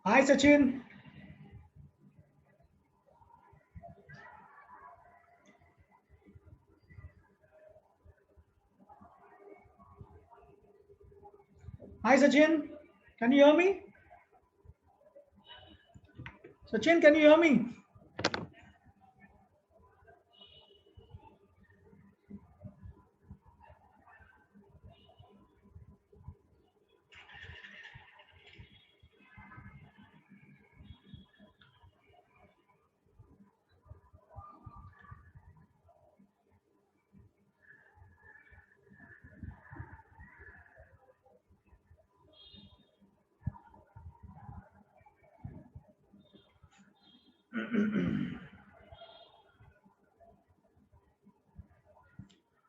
Hi Sachin. Hi Sachin. Can you hear me? Sachin, can you hear me?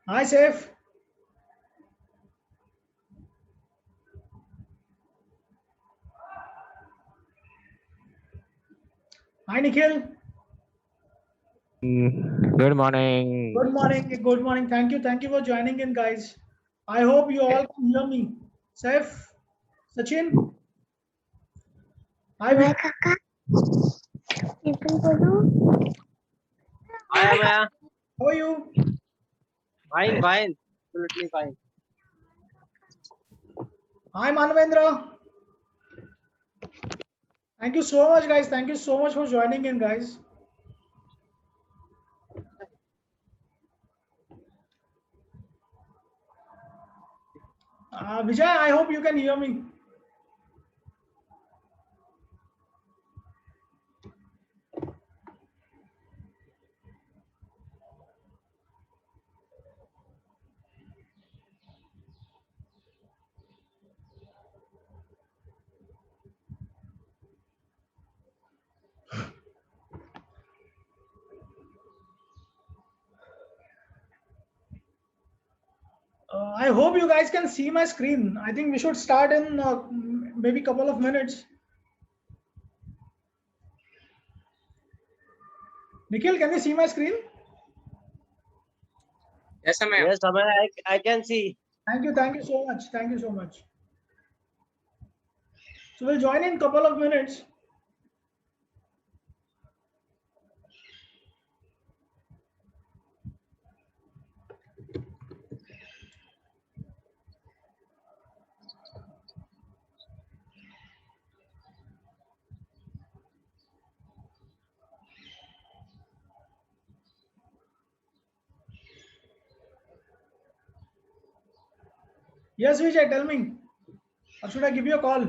Hi Saif. Hi Nikhil. Good morning. Good morning. Good morning. Thank you. Thank you for joining in, guys. I hope you all can hear me. Saif, Sachin. Hi Dua Vijay. kakak, itu dulu. Hi, Amaya. How are you? Fine, fine. Absolutely fine. Hi Manavendra. Thank you so much, guys. Thank you so much for joining in, guys. Vijay, I hope you can hear me. I hope you guys can see my screen. I think we should start in maybe couple of minutes. Nikhil, can you see my screen? Yes, ma'am. Yes, Amaya, I can see. Thank you. Thank you so much. Thank you so much. So we'll join in couple of minutes. Yes, Vijay, tell me. Or should I give you a call?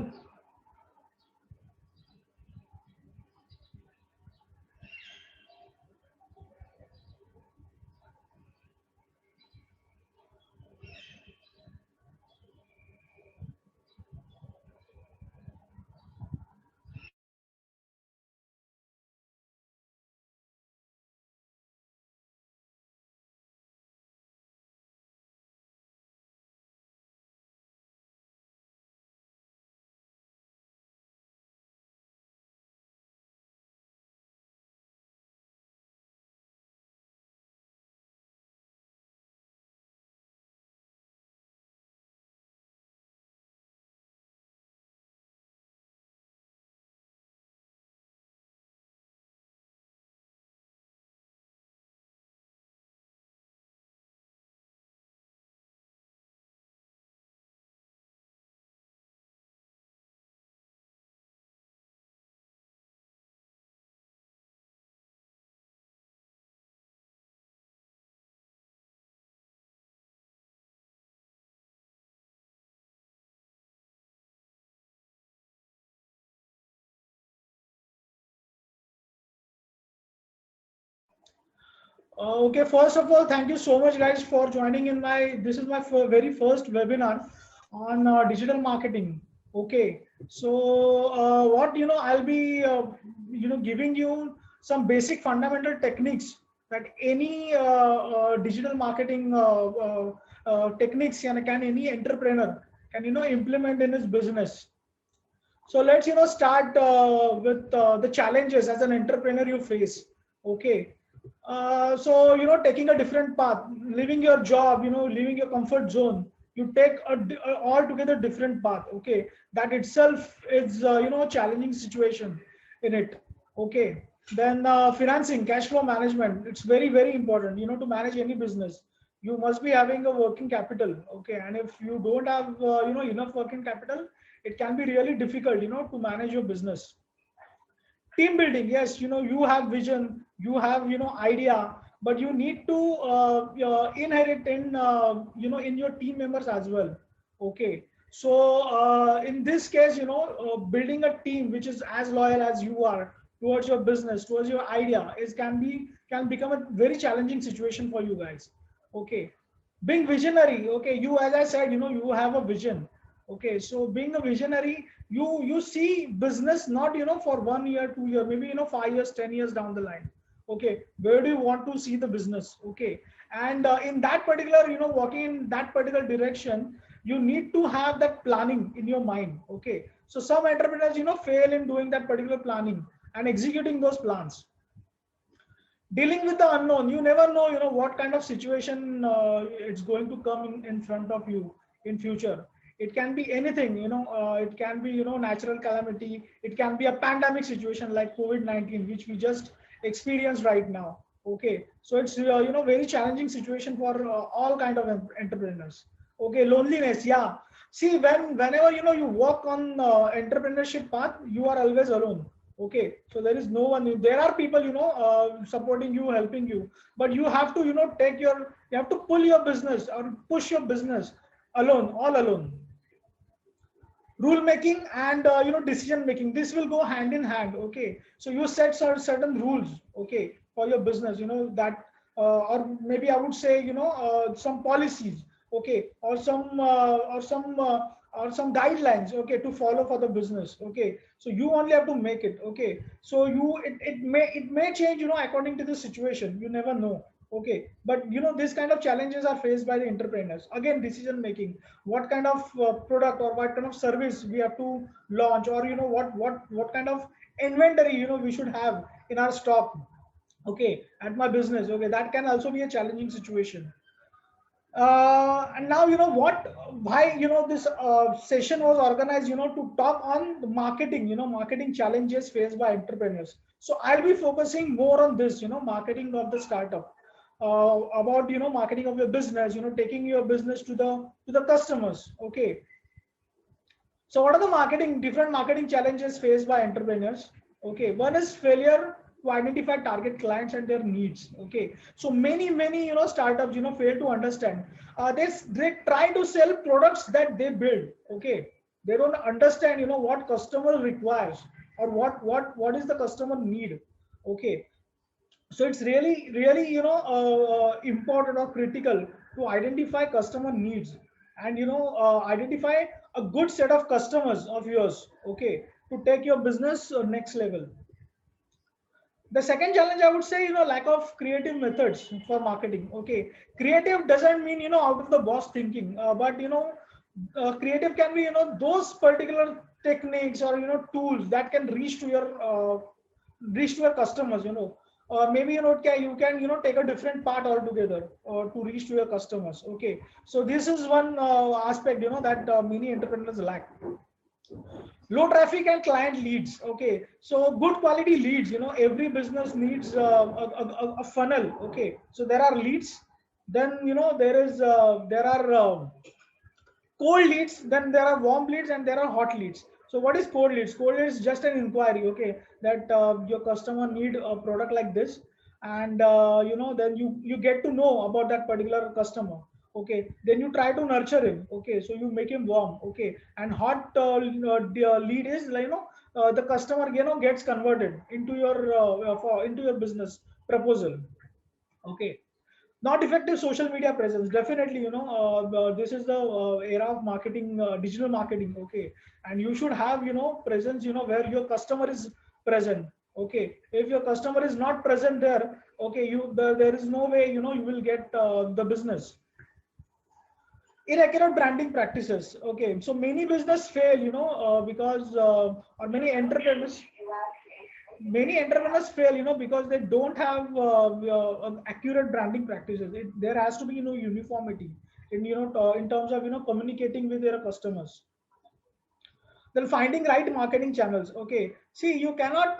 Okay, first of all, thank you so much, guys, for joining in my. This is my very first webinar on digital marketing. Okay, so what I'll be giving you some basic fundamental techniques that any digital marketing techniques can any entrepreneur can implement in his business. So let's start with the challenges as an entrepreneur you face. Okay. So taking a different path, leaving your job, leaving your comfort zone, you take a altogether different path. Okay, that itself is challenging situation in it. Okay, then financing, cash flow management, it's very very important, to manage any business. You must be having a working capital. Okay, and if you don't have enough working capital, it can be really difficult to manage your business. Team building, yes, you have vision, you have idea, but you need to inherit in in your team members as well. Okay, so in this case, building a team which is as loyal as you are towards your business, towards your idea, is can become a very challenging situation for you guys. Okay, being visionary, okay, you, as I said, you have a vision. Okay, so being a visionary, you see business not for 1 year, 2 year, maybe 5 years, 10 years down the line. Okay, where do you want to see the business? Okay, and in that particular, walking in that particular direction, you need to have that planning in your mind. Okay, so some entrepreneurs fail in doing that particular planning and executing those plans. Dealing with the unknown, you never know what kind of situation it's going to come in front of you in future. It can be anything, it can be natural calamity, it can be a pandemic situation like COVID-19, which we just experienced right now. Okay, so it's very challenging situation for all kind of entrepreneurs. Okay, loneliness, yeah. See, whenever you work on entrepreneurship path, you are always alone. Okay, so there is no one, there are people supporting you, helping you, but you have to you have to pull your business or push your business alone, all alone. Rule making and decision making, this will go hand in hand. Okay, so you set certain rules, okay, for your business, that or maybe I would say some policies, okay, or some guidelines, okay, to follow for the business. Okay, so you only have to make it. Okay, so it may change according to the situation, you never know. Okay, but these kind of challenges are faced by the entrepreneurs. Again, decision making, what kind of product or what kind of service we have to launch, or what kind of inventory we should have in our stock. Okay, at my business. Okay, that can also be a challenging situation. And now why this session was organized to talk on the marketing, marketing challenges faced by entrepreneurs. So I'll be focusing more on this, marketing of the startup, about marketing of your business, taking your business to the customers. Okay, so what are the different marketing challenges faced by entrepreneurs? Okay, one is failure to identify target clients and their needs. Okay, so many startups fail to understand. They try to sell products that they build. Okay, they don't understand what customer requires, or what is the customer need. Okay, so it's really important or critical to identify customer needs, and identify a good set of customers of yours. Okay, to take your business next level. The second challenge, I would say, lack of creative methods for marketing. Okay, creative doesn't mean out of the box thinking, but creative can be those particular techniques or tools that can reach to your customers. Maybe you can take a different path altogether to reach to your customers. Okay, so this is one aspect that many entrepreneurs lack. Low traffic and client leads. Okay, so good quality leads, every business needs a funnel. Okay, so there are leads, then there are cold leads, then there are warm leads, and there are hot leads. So what is cold leads? Cold leads is just an inquiry, okay, that your customer need a product like this, and then you get to know about that particular customer. Okay, then you try to nurture him. Okay, so you make him warm. Okay, and hot the lead is the customer gets converted into into your business proposal. Okay, not effective social media presence, definitely this is the era of marketing, digital marketing. Okay, and you should have presence where your customer is present. Okay, if your customer is not present there, okay, there is no way you will get the business. Inaccurate branding practices. Okay, so many business fail because or many entrepreneurs fail because they don't have accurate branding practices. There has to be uniformity. in in terms of communicating with your customers. Then finding right marketing channels. Okay, see, you cannot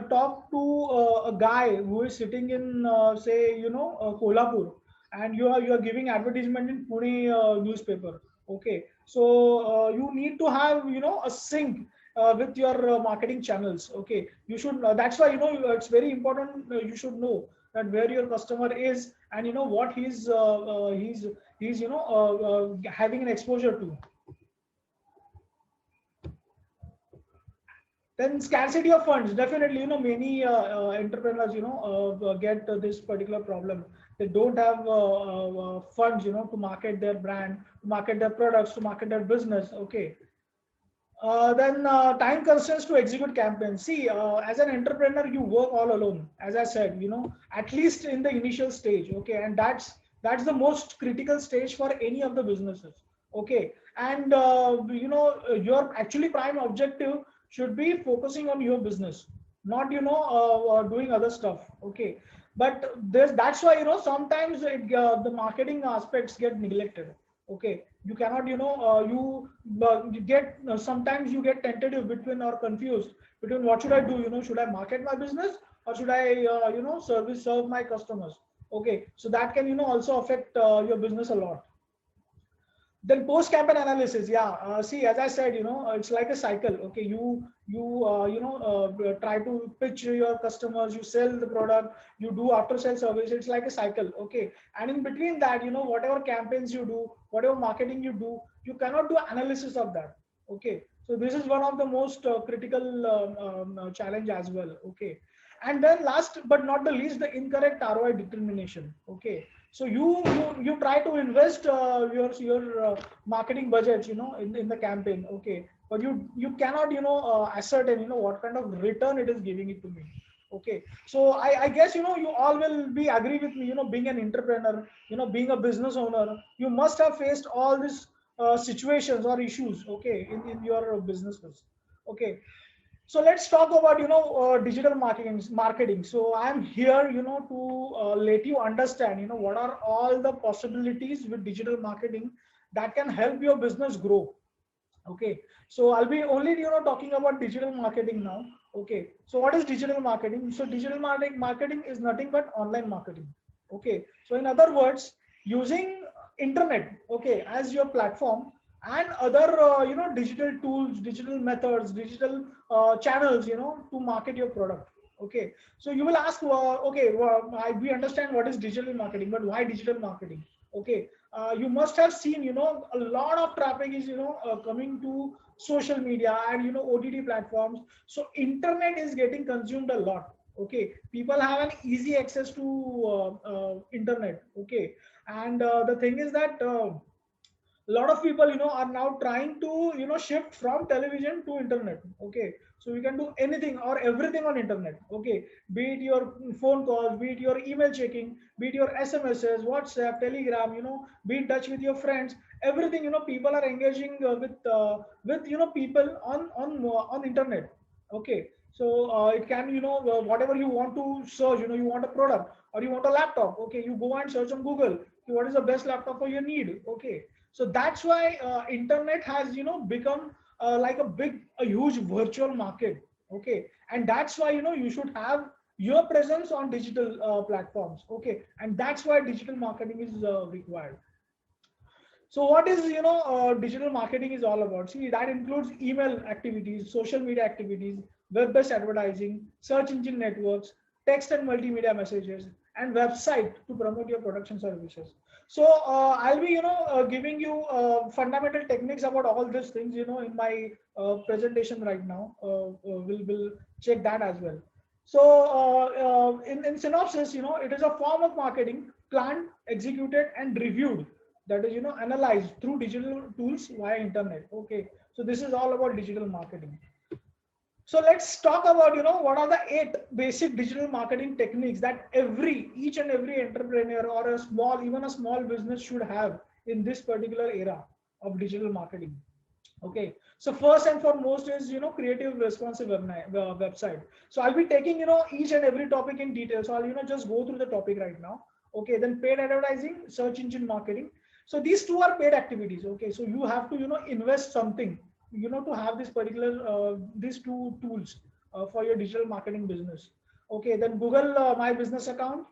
talk to a guy who is sitting in say Kolhapur, and you are giving advertisement in Pune newspaper. Okay, so you need to have a sync with your marketing channels. Okay, you should that's why it's very important. You should know that where your customer is, and what he's having an exposure to. Then scarcity of funds, definitely, many entrepreneurs, get this particular problem. They don't have funds, to market their brand, to market their products, to market their business. Okay. Then time constraints to execute campaigns. See, as an entrepreneur, you work all alone, as I said, at least in the initial stage. Okay, and that's the most critical stage for any of the businesses. Okay, and your actually prime objective should be focusing on your business, not doing other stuff. Okay, but that's why sometimes the marketing aspects get neglected. Okay, you cannot you get sometimes you get tentative between or confused between what should I do. Should I market my business, or should I serve my customers? Okay, so that can also affect your business a lot. Then post campaign analysis, yeah. See, as I said, it's like a cycle. Okay, you try to pitch your customers, you sell the product, you do after sale service. It's like a cycle. Okay, and in between that, whatever campaigns you do, whatever marketing you do, you cannot do analysis of that. Okay, so this is one of the most critical challenge as well. Okay, and then last but not the least, the incorrect ROI determination. Okay, so you try to invest your marketing budgets in the campaign. Okay, but you cannot ascertain what kind of return it is giving it to me. Okay, so I guess you all will be agree with me. Being an entrepreneur, being a business owner, you must have faced all these situations or issues. Okay, in your businesses. Okay, so let's talk about digital marketing. So I'm here to let you understand what are all the possibilities with digital marketing that can help your business grow. Okay, so I'll be only talking about digital marketing now. Okay, so what is digital marketing? So digital marketing is nothing but online marketing. Okay, so in other words, using internet, okay, as your platform, and other digital tools, digital methods, digital channels to market your product. Okay, so you will ask, okay, well, we understand what is digital marketing, but why digital marketing? Okay, you must have seen a lot of traffic is coming to social media and OTT platforms. So internet is getting consumed a lot. Okay, people have an easy access to internet. Okay, and the thing is that a lot of people are now trying to shift from television to internet. Okay, so you can do anything or everything on internet. Okay, be it your phone calls, be it your email checking, be it your SMSs, WhatsApp, Telegram, be in touch with your friends, everything. People are engaging with people on internet. Okay, so it can whatever you want to search, you want a product or you want a laptop. Okay, you go and search on Google, what is the best laptop for your need. Okay, so that's why internet has become like a huge virtual market. Okay, and that's why you should have your presence on digital platforms. Okay, and that's why digital marketing is required. So what is digital marketing is all about? See, that includes email activities, social media activities, web-based advertising, search engine networks, text and multimedia messages, and website to promote your production services. So I'll be giving you fundamental techniques about all these things in my presentation right now. We'll check that as well. So in synopsis, it is a form of marketing planned, executed, and reviewed, that is analyzed through digital tools via internet. Okay, so this is all about digital marketing. So let's talk about what are the 8 basic digital marketing techniques that each and every entrepreneur or even a small business should have in this particular era of digital marketing. Okay, so first and foremost is creative responsive website. So I'll be taking each and every topic in detail. So I'll just go through the topic right now. Okay, then paid advertising, search engine marketing. So these two are paid activities. Okay, so you have to invest something to have this particular these two tools for your digital marketing business. Okay, then Google My Business account,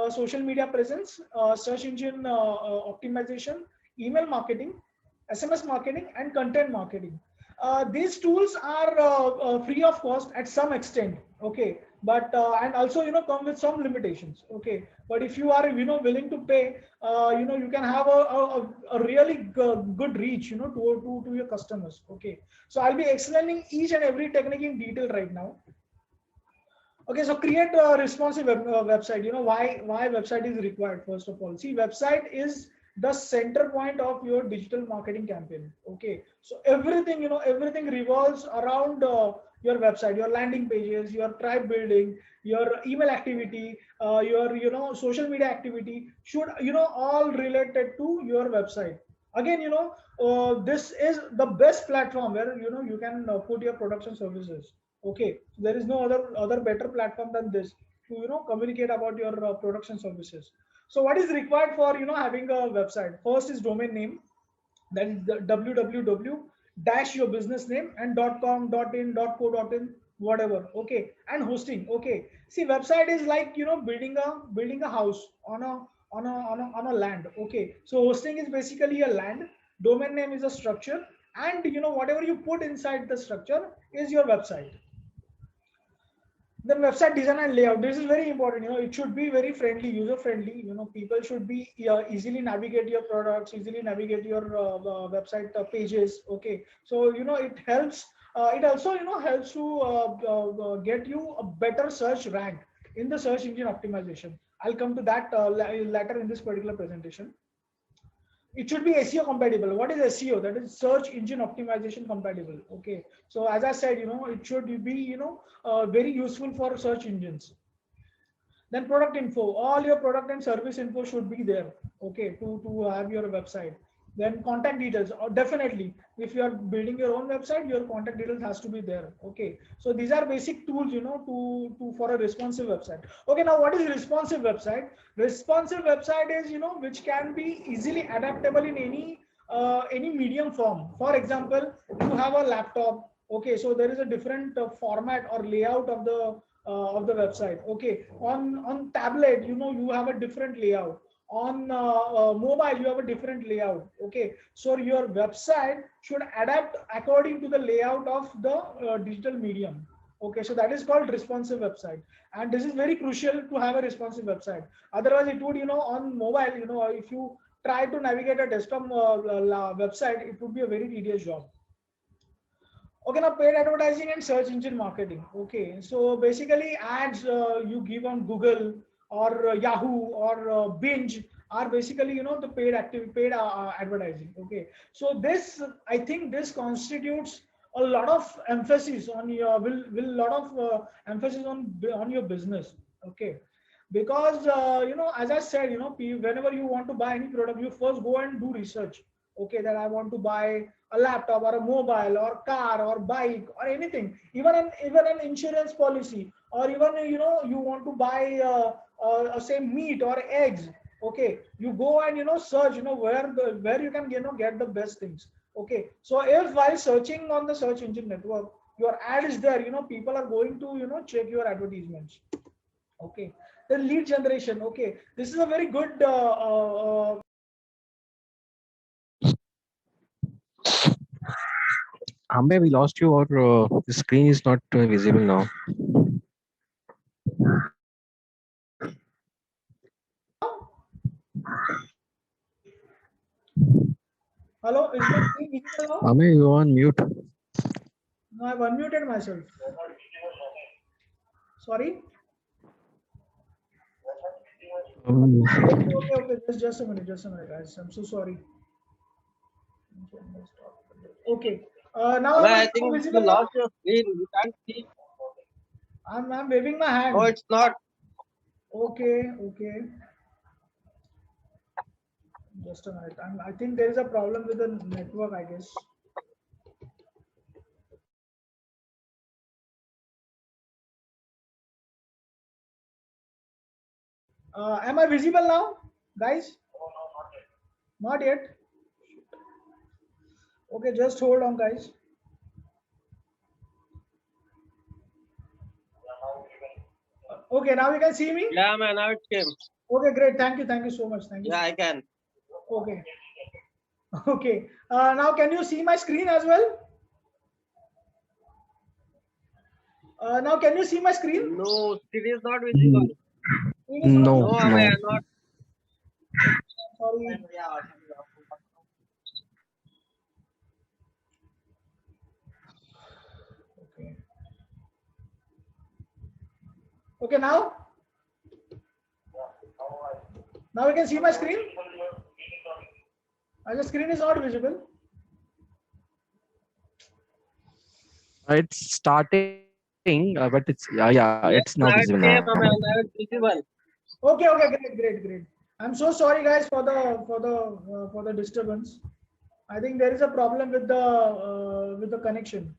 social media presence, search engine optimization, email marketing, SMS marketing, and content marketing. These tools are free of cost at some extent. Okay, but and also come with some limitations. Okay, but if you are willing to pay, you can have a really good reach to your customers. Okay, so I'll be explaining each and every technique in detail right now. Okay, so create a responsive website. Why website is required? First of all, see, website is the center point of your digital marketing campaign. Okay, so everything revolves around your website, your landing pages, your tribe building, your email activity, your social media activity should all related to your website. Again, this is the best platform where you can put your production services. Okay, so there is no other better platform than this to communicate about your production services. So what is required for having a website? First is domain name, then the www dash your business name and .com, .in, .co, .in, whatever. Okay, and hosting. Okay, see, website is like building a house on a land. Okay, so hosting is basically a land, domain name is a structure, and whatever you put inside the structure is your website. Then website design and layout, this is very important. It should be very friendly, user friendly. People should be easily navigate your products, easily navigate your website pages. Okay, so it helps, it also helps to get you a better search rank in the search engine optimization. I'll come to that later in this particular presentation. It should be SEO compatible. What is SEO? That is search engine optimization compatible. Okay, so as I said, it should be very useful for search engines. Then product info, all your product and service info should be there. Okay, to have your website. Then contact details, definitely, if you are building your own website, your contact details has to be there. Okay, so these are basic tools to for a responsive website. Okay, now what is responsive website? Responsive website is which can be easily adaptable in any medium form. For example, you have a laptop. Okay, so there is a different format or layout of the website. Okay, on tablet, you have a different layout. On mobile, you have a different layout. Okay, so your website should adapt according to the layout of the digital medium. Okay, so that is called responsive website, and this is very crucial to have a responsive website. Otherwise, it would on mobile, if you try to navigate a desktop website, it would be a very tedious job. Okay, now paid advertising and search engine marketing. Okay, so basically ads you give on Google or Yahoo or Binge are basically the paid advertising. Okay, so this, I think this constitutes a lot of emphasis on your will lot of emphasis on your business. Okay, because as I said, whenever you want to buy any product, you first go and do research. Okay, that I want to buy a laptop or a mobile or car or bike or anything, even an insurance policy, or even you want to buy say meat or eggs. Okay, you go and search where you can get the best things. Okay, so if while searching on the search engine network your ad is there, people are going to check your advertisements. Okay, the lead generation. Okay, this is a very good Ambe, we lost you, or the screen is not visible now. hello, is my screen visible now? Ambe, you are on mute. No, I've unmuted myself. Sorry. Okay. Just a minute, guys. I'm so sorry. Okay. Now I think you visible now? lost your screen. You can't see. I'm waving my hand. No, it's not. Okay. Just a minute. I think there is a problem with the network, I guess. Am I visible now, guys? Not yet. Okay, just hold on, guys. Okay, now you can see me. Yeah, man, now it came. Okay, great. Thank you so much. Thank you. Yeah, I can. Okay. Okay. Now can you see my screen as well? Now can you see my screen? No, it is not visible. Screen is not No, No, visible. man, no. not. Sorry. Okay. Okay, now? Now you can see my screen? The screen is not visible. It's starting, but yeah, Yes, it's now now it visible came, now. man. Now it's visible. Okay, great. I'm so sorry, guys, for the disturbance. I think there is a problem with the connection.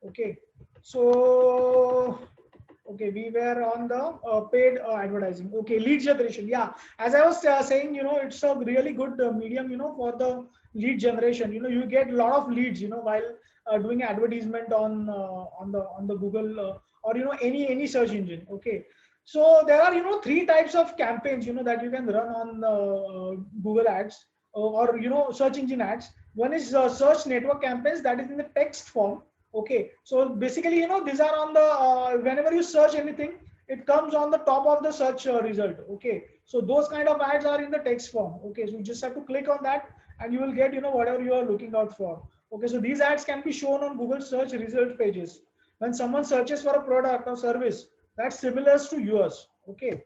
Okay, so okay, we were on the paid advertising. Okay, lead generation. Yeah, as I was saying, it's a really good medium, for the lead generation. You get a lot of leads, while doing advertisement on the Google or any search engine. Okay, so there are three types of campaigns that you can run on Google Ads or search engine ads. One is search network campaigns, that is in the text form. Okay, so basically, these are on the whenever you search anything, it comes on the top of the search result. Okay, so those kind of ads are in the text form. Okay, so you just have to click on that and you will get whatever you are looking out for. Okay, so these ads can be shown on Google search result pages when someone searches for a product or service that's similar to yours. Okay,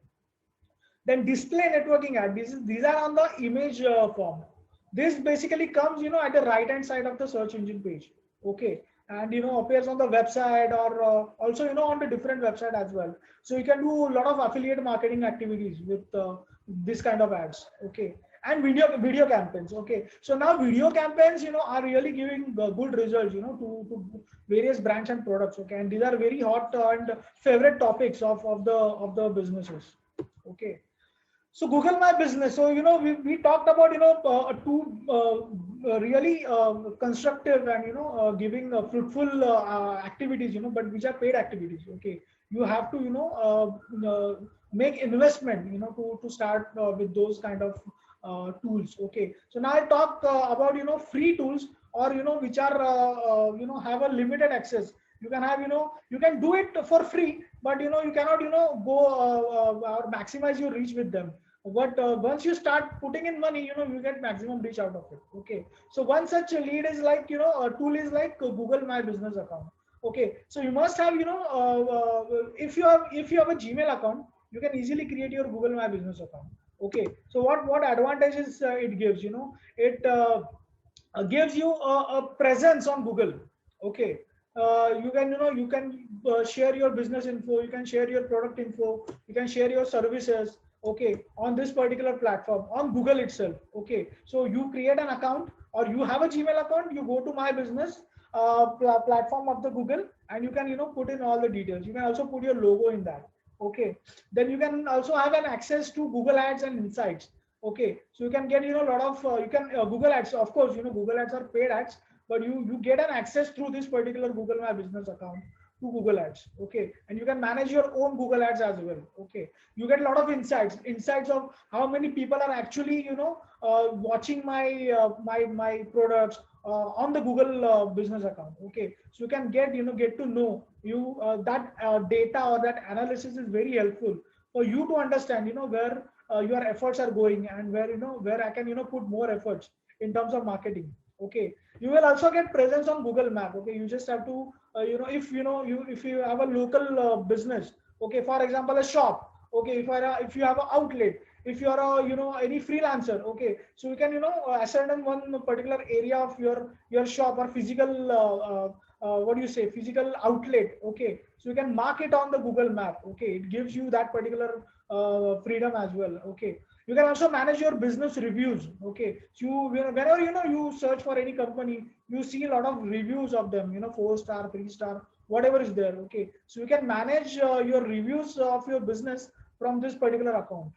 then display networking ad, these are on the image form. This basically comes at the right hand side of the search engine page. Okay, and appears on the website or also on the different website as well. So you can do a lot of affiliate marketing activities with this kind of ads. Okay, and video campaigns. Okay, so now video campaigns are really giving good results to various brands and products. Okay, and these are very hot and favorite topics of the businesses. Okay, so Google My Business. So we talked about two really constructive and giving fruitful activities, but which are paid activities. Okay, you have to make investment to start with those kind of tools. Okay, so now I talk about free tools or which are have a limited access. You can have you can do it for free, but you cannot go or maximize your reach with them. But once you start putting in money, you get maximum reach out of it. Okay, so one such a lead is like a tool is like Google My Business account. Okay, so you must have if you have a Gmail account, you can easily create your Google My Business account. Okay, so what advantages it gives? It gives you a presence on Google. Okay, you can share your business info, you can share your product info, you can share your services. Okay, on this particular platform on Google itself. Okay, so you create an account or you have a Gmail account, you go to My Business platform of the Google, and you can put in all the details. You can also put your logo in that. Okay, then you can also have an access to Google Ads and Insights. Okay, so you can get a lot of you can Google Ads. Of course, Google Ads are paid ads, but you get an access through this particular Google My Business account to Google Ads. Okay, and you can manage your own Google Ads as well. Okay, you get a lot of insights of how many people are actually watching my products on the Google business account. Okay, so you can get to know that data or that analysis is very helpful for you to understand where your efforts are going and where I can put more efforts in terms of marketing. Okay, you will also get presence on Google Map. Okay, you just have to if you have a local business. Okay, for example, a shop. Okay, if you have an outlet, if you are a any freelancer. Okay, so you can ascertain one particular area of your shop or physical what do you say, physical outlet. Okay, so you can mark it on the Google Map. Okay, it gives you that particular freedom as well. Okay, you can also manage your business reviews. Okay, so whenever you search for any company, you see a lot of reviews of them, 4-star, 3-star, whatever is there. Okay, so you can manage your reviews of your business from this particular account.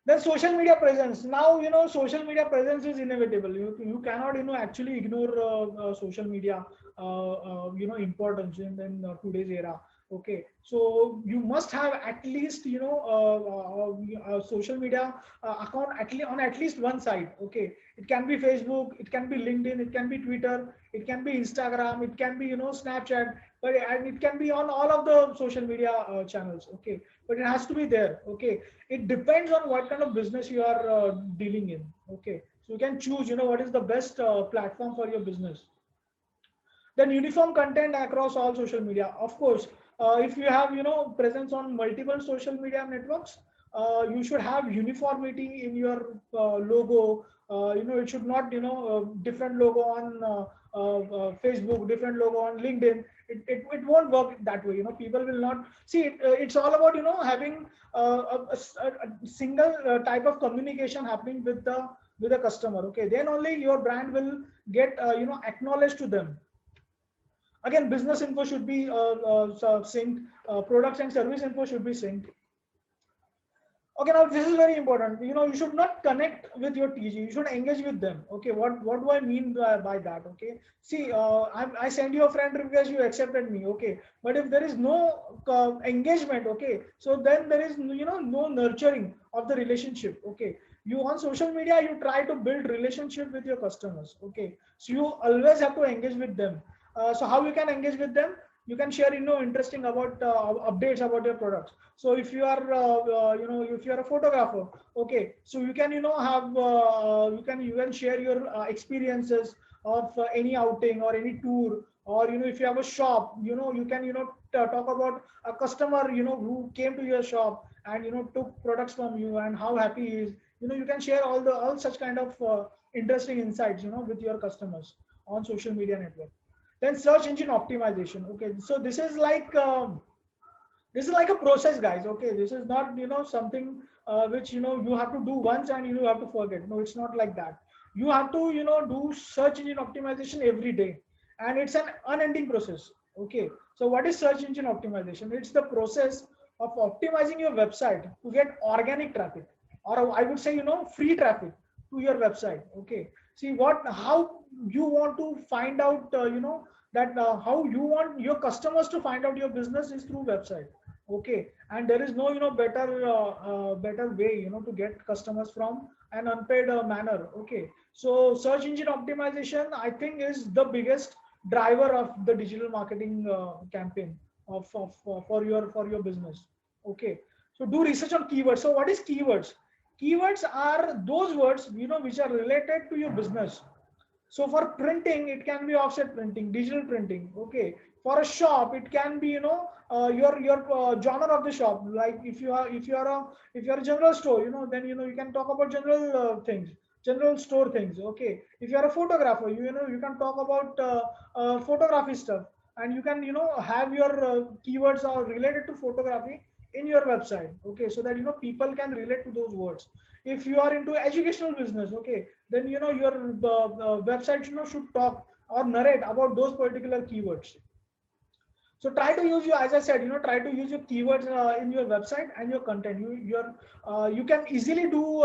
Then social media presence. Now, social media presence is inevitable. You cannot, actually ignore social media, importance in today's era. Okay, so you must have at least, social media account at least one side. Okay, it can be Facebook, it can be LinkedIn, it can be Twitter, it can be Instagram, it can be, Snapchat, but and it can be on all of the social media channels. Okay, but it has to be there. Okay, it depends on what kind of business you are dealing in. Okay, so you can choose, what is the best platform for your business. Then uniform content across all social media, of course. If you have, presence on multiple social media networks, you should have uniformity in your logo. It should not, different logo on Facebook, different logo on LinkedIn. It won't work that way. People will not see it. It's all about, having a single type of communication happening with the customer. Okay, then only your brand will get, acknowledged to them. Again, business info should be synced. Products and service info should be synced. Okay, now this is very important. You should not connect with your TG. You should engage with them. Okay, what do I mean by that? Okay, see, I send you a friend request, you accepted me. Okay, but if there is no engagement, okay, so then there is, no nurturing of the relationship. Okay, you on social media, you try to build relationship with your customers. Okay, so you always have to engage with them. So how you can engage with them? You can share, interesting about updates about your products. So if you are, if you are a photographer, okay, so you can, have, you can share your experiences of any outing or any tour, or, if you have a shop, you can, talk about a customer, who came to your shop and, took products from you and how happy he is. You can share all such kind of interesting insights, with your customers on social media network. Then search engine optimization. Okay, so this is like a process, guys. Okay, this is not, something which, you have to do once and you have to forget. No, it's not like that. You have to, do search engine optimization every day, and it's an unending process. Okay, so what is search engine optimization? It's the process of optimizing your website to get organic traffic, or I would say, free traffic to your website. Okay, see how you want to find out, that how you want your customers to find out your business is through website. Okay, and there is no, better way, to get customers from an unpaid manner. Okay, so search engine optimization, I think, is the biggest driver of the digital marketing campaign for your business. Okay, so do research on keywords. So what is keywords? Keywords are those words, which are related to your business. So for printing, it can be offset printing, digital printing. Okay. For a shop, it can be, your genre of the shop. Like if you're a general store, then, you can talk about general things, general store things. Okay. If you're a photographer, you can talk about photography stuff, and you can, have your keywords are related to photography in your website. Okay. So that, people can relate to those words. If you are into educational business, okay, then, your website, should talk or narrate about those particular keywords. So try to use your, as I said, try to use your keywords in your website and your content. You can easily do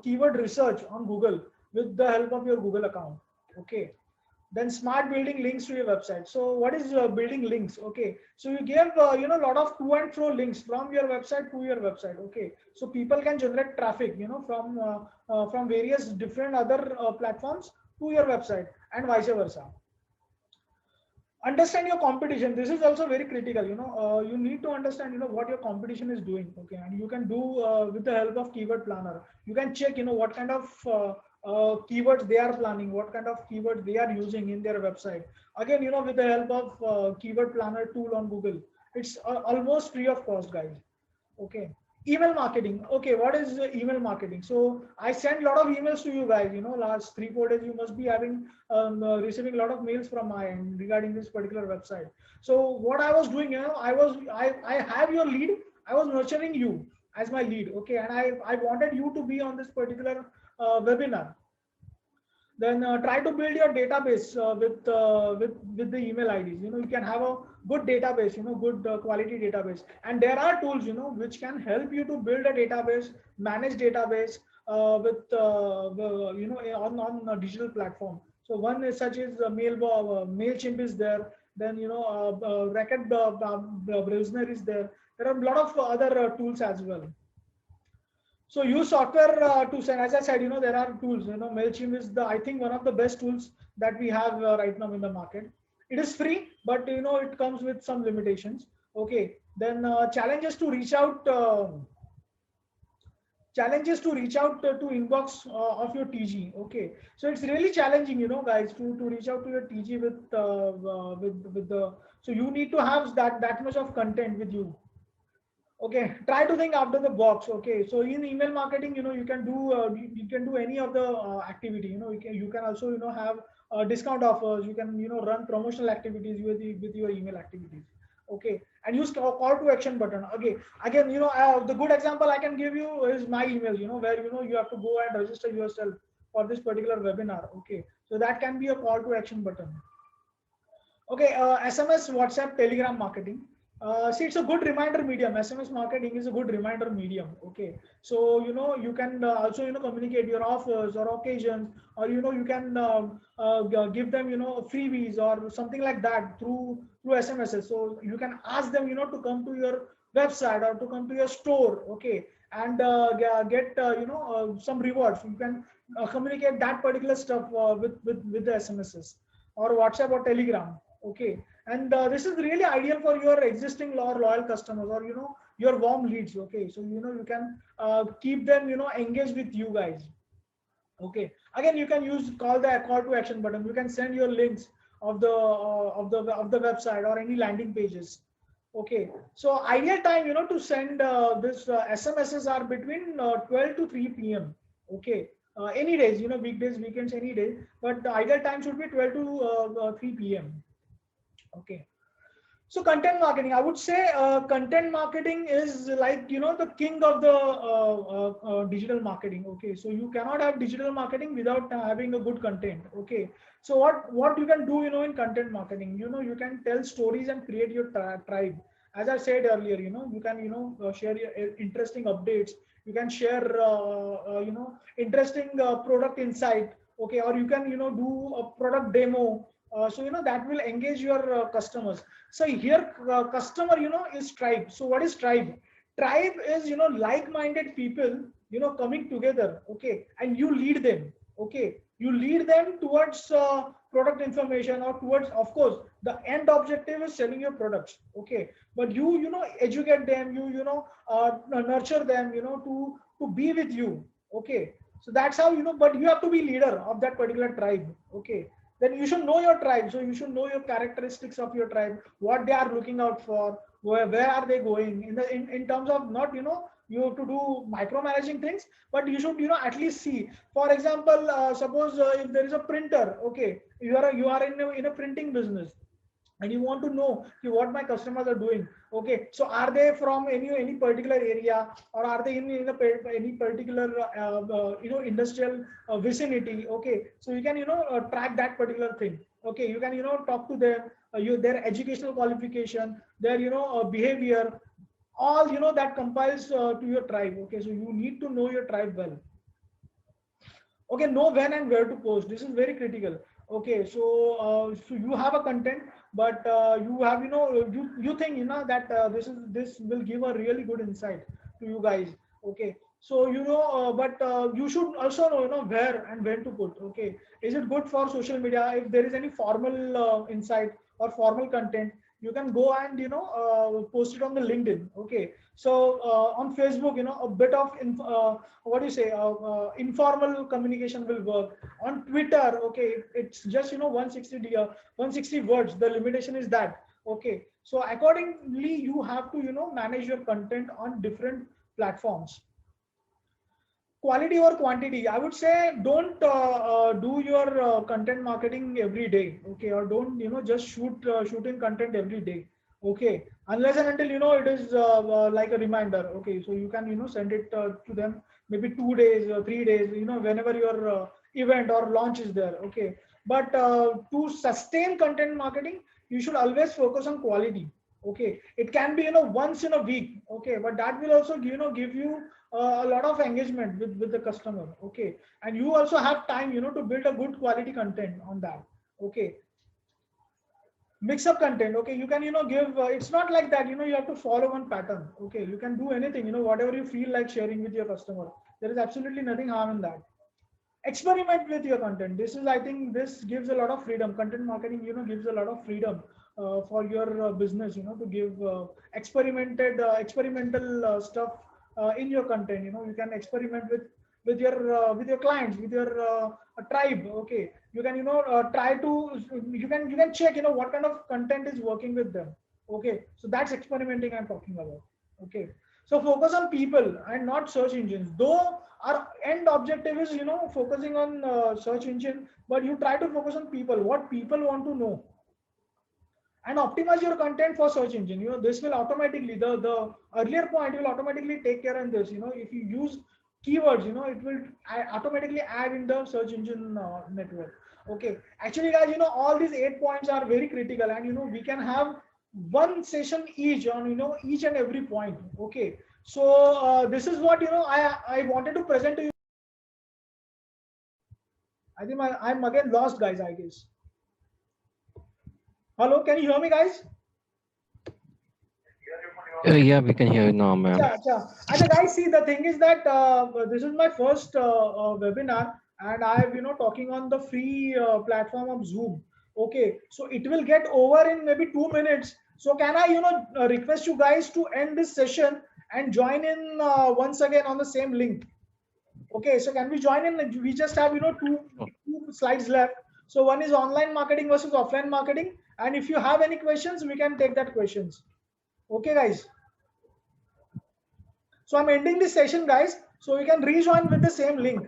keyword research on Google with the help of your Google account. Okay. Then smart building links to your website. So what is building links? Okay, so you give, a lot of to and fro links from your website to your website. Okay, so people can generate traffic, from various different other platforms to your website, and vice versa. Understand your competition. This is also very critical. You need to understand, what your competition is doing. Okay, and you can do with the help of keyword planner. You can check, what kind of keywords they are planning, what kind of keywords they are using in their website. Again, with the help of keyword planner tool on Google, it's almost free of cost, guys. Okay. Email marketing. Okay, what is email marketing? So I send a lot of emails to you guys. Last 3-4 days you must be having receiving a lot of mails from my end regarding this particular website. So what I was doing, I have your lead. I was nurturing you as my lead. Okay, and I wanted you to be on this particular webinar. Then try to build your database with the email IDs. You know, you can have a good database, you know, good quality database. And there are tools, you know, which can help you to build a database, manage database you know, on a digital platform. So one is such as Mailchimp is there. Then, you know, Racket Browser is there. There are a lot of other tools as well. So use software to send. As I said, you know, there are tools. You know, Mailchimp is I think one of the best tools that we have right now in the market. It is free, but you know, it comes with some limitations. Okay. Then challenges to reach out. Challenges to reach out to inbox of your TG. Okay, so it's really challenging, you know, guys, to reach out to your TG with the. So you need to have that much of content with you. Okay, try to think after the box. Okay, so in email marketing, you know, you can do any of the activity. You know, you can also, you know, have discount offers. You can, you know, run promotional activities with your email activities. Okay, and use call to action button. Okay, again, you know, the good example I can give you is my email. You know, where, you know, you have to go and register yourself for this particular webinar. Okay, so that can be a call to action button. Okay, SMS, WhatsApp, Telegram marketing. See, it's a good reminder medium. SMS marketing is a good reminder medium. Okay, so you know, you can also, you know, communicate your offers or occasions, or you know, you can give them, you know, freebies or something like that through SMSs. So you can ask them, you know, to come to your website or to come to your store. Okay, and get you know, some rewards. You can communicate that particular stuff with the SMSs or WhatsApp or Telegram. Okay, and this is really ideal for your existing or loyal customers, or you know, your warm leads. Okay, so you know, you can keep them, you know, engaged with you guys. Okay, again, you can use call to action button. You can send your links of the website or any landing pages. Okay, so ideal time, you know, to send this SMSs are between 12 to 3 p.m. Okay, any days, you know, weekdays, weekends, any day, but the ideal time should be 12 to 3 p.m. Okay, so content marketing, I would say content marketing is like, you know, the king of the digital marketing. Okay, so you cannot have digital marketing without having a good content. Okay, so what you can do, you know, in content marketing, you know, you can tell stories and create your tribe. As I said earlier, you know, you can, you know, share your interesting updates. You can share you know, interesting product insight. Okay, or you can, you know, do a product demo. So you know, that will engage your customers. So here customer, you know, is tribe. So what is tribe? Tribe is, you know, like-minded people, you know, coming together. Okay, and you lead them. Okay, you lead them towards product information, or towards, of course, the end objective is selling your products. Okay, but you know, educate them, you know, nurture them, you know, to be with you. Okay, so that's how, you know, but you have to be leader of that particular tribe. Okay, then you should know your tribe. So you should know your characteristics of your tribe, what they are looking out for, where are they going in terms of, not, you know, you have to do micromanaging things, but you should, you know, at least see. For example, suppose if there is a printer. Okay, you are in a printing business, and you want to know what my customers are doing. Okay, so are they from any particular area, or are they in any particular you know, industrial vicinity. Okay, so you can, you know, track that particular thing. Okay, you can, you know, talk to them, their educational qualification, their, you know, behavior, all, you know, that compiles to your tribe. Okay, so you need to know your tribe well. Okay, know when and where to post. This is very critical. Okay, so so you have a content, but you have, you know, you think, you know, that this will give a really good insight to you guys. Okay, so you know, but you should also know, you know, where and when to put. Okay, is it good for social media? If there is any formal insight or formal content, you can go and, you know, post it on the LinkedIn. Okay, so on Facebook, you know, a bit of what do you say, informal communication will work. On Twitter, okay, it's just, you know, 160 words. The limitation is that. Okay, so accordingly, you have to, you know, manage your content on different platforms. Quality or quantity, I would say, don't do your content marketing every day. Okay, or don't, you know, just shooting content every day. Okay, unless and until, you know, it is like a reminder. Okay, so you can, you know, send it to them maybe 2 days or 3 days, you know, whenever your event or launch is there. Okay, but to sustain content marketing, you should always focus on quality. Okay, it can be once in a week. Okay, but that will also give you a lot of engagement with the customer. Okay, and you also have time to build a good quality content on that. Okay, mix up content. Okay, you can give it's not like that you have to follow one pattern. Okay, you can do anything, whatever you feel like sharing with your customer. There is absolutely nothing harm in that. Experiment with your content. This is, I think, this gives a lot of freedom. Content marketing gives a lot of freedom for your business, to give experimental stuff in your content. You can experiment with your clients, with your tribe. Okay, you can try to, you can check what kind of content is working with them. Okay, so that's experimenting I'm talking about. Okay, so focus on people and not search engines, though our end objective is focusing on search engine, but you try to focus on people, what people want to know, and optimize your content for search engine. This will automatically, the earlier point will automatically take care of this. If you use keywords, it will automatically add in the search engine network. Okay, actually guys, all these 8 points are very critical, and we can have one session each on each and every point. Okay, so this is what I wanted to present to you. I think I'm again lost, guys, I guess. Hello, can you hear me, guys? Yeah, we can hear you now, ma'am. And guys, see, the thing is that this is my first webinar, and I have talking on the free platform of Zoom. Okay, so it will get over in maybe 2 minutes. So can I request you guys to end this session and join in once again on the same link? Okay, so can we join in? We just have two slides left. So one is online marketing versus offline marketing, and if you have any questions, we can take that questions. Okay, guys. So I'm ending this session, guys. So you can rejoin with the same link.